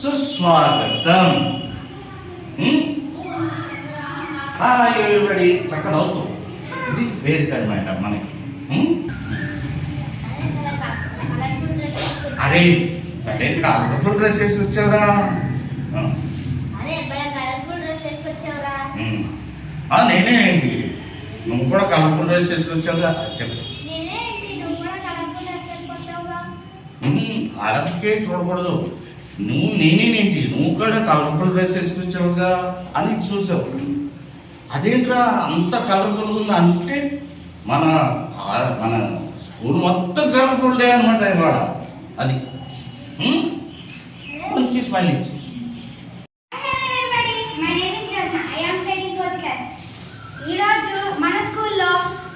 సుస్వాగతం. Hi everybody, చక్కగా నవ్వుతూ. ఇది వేదిక అన్నమాట మనకి. అరే అరే కలర్ఫుల్ డ్రెస్ వేసి వచ్చావురా. నేనే ఏంటి, నువ్వు కూడా కలర్ఫుల్ డ్రెస్ వేసుకొచ్చావుగా చెప్పు. అడగకే చూడకూడదు. నేనేంటి, నువ్వు కూడా కలర్ఫుల్ డ్రెస్ వేసుకొచ్చావుగా అని చూసావు. అదేంట్రా అంత కలర్ఫుల్ ఉంది అంటే మన మన స్కూల్ మొత్తం కలర్ఫుల్ డే అనమాట ఇవాళ. అది మంచి స్మైల్ ఇచ్చి. ఈరోజు మన స్కూల్లో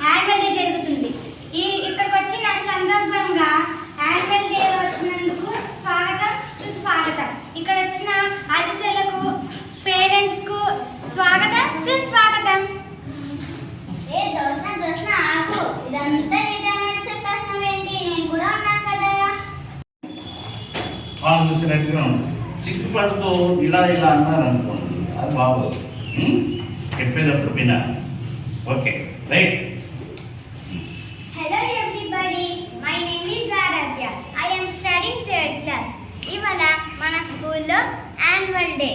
యాన్యువల్ డే జరుగుతుంది. ఇక్కడికి వచ్చిన సందర్భంగా యాన్యువల్ డే వచ్చినందుకు స్వాగతం సుస్వాగతం. ఇక్కడ వచ్చిన అతిథులకు పేరెంట్స్ కు స్వాగతం సుస్వాగతం. జోస్నా ఆకు, ఇదంతా నీదన్నట్టు చెప్పేస్తున్నావేంటి? నేను కూడా ఉన్నాను కదా. చూసినట్టుగా సిగ్గుపడుతూ ఇలా ఇలా అన్నారు అనుకోండి, అది బాగోదు. చెప్పేటప్పుడు వినా. Okay right. Hello everybody, my name is Aaradhya. I am studying 3rd class. ఇవాళ మన స్కూల్లో యాన్యువల్ డే.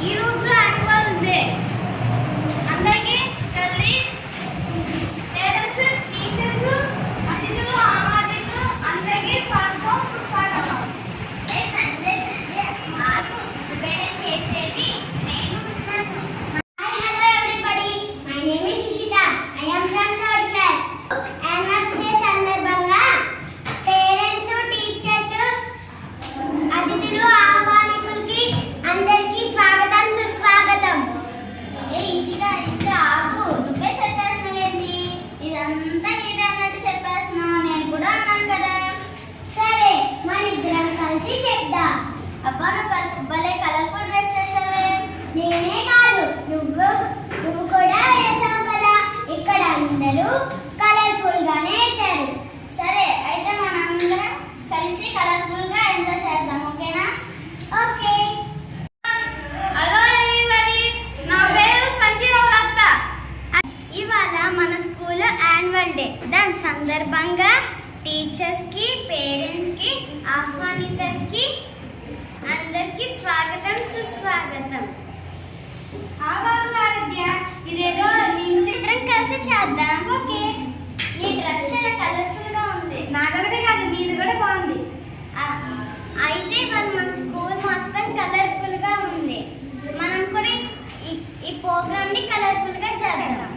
ఈరోజు యాన్యువల్ డే అందరికీ తల్లి, పేరెంట్స్, టీచర్స్, అతిథులు, ఆహ్వానితులు అందరికీ స్వాగతం సుస్వాగతం. మాకు ప్రిపేర్ చేసేది నేను ఉన్నాను. Hi hello everybody, my name is Ishita. I am from 3rd class. Annual day సందర్భంగా పేరెంట్స్, టీచర్స్, అతిథులు, ఆహ్వానితులకి అందరికీ స్వాగతం సుస్వాగతం. ఇష్ట ఆగు, నువ్వే చెప్పేస్తున్నావేంటి? ఇదంతా నీదే అన్నట్టు చెప్పేస్తున్నావు. నేను కూడా అన్నాను కదా. సరే, మన ఇద్దరం కలిసి చెప్దాం. అబ్బా, నువ్వు భలే కలర్ఫుల్ డ్రెస్ వేసావే. నేనే కాదు, నువ్వు కూడా వేసావు కదా. ఇక్కడ అందరూ కలర్ఫుల్ గానే వేసారు. సరే, అయితే మనందరం కలిసి కలర్ఫుల్ గా ఎంజాయ్ చేద్దాం. ఓకేనా? ఓకే. ఇవాళ మన స్కూల్లో యాన్యువల్ డే. దాని సందర్భంగా టీచర్స్కి, పేరెంట్స్కి, ఆహ్వానితులకి అందరికీ స్వాగతం సుస్వాగతం. ఇదేదో ఇద్దరం కలిసి చేద్దాం. ఓకే. నీ డ్రెస్ చాలా కలర్ఫుల్గా ఉంది. నాదొకటే కాదు, నీది కూడా బాగుంది. అయితే మన స్కూల్ మొత్తం కలర్ఫుల్గా ఉంది. మనం కూడా ఈ ప్రోగ్రామ్ని కలర్ఫుల్గా చేద్దాం.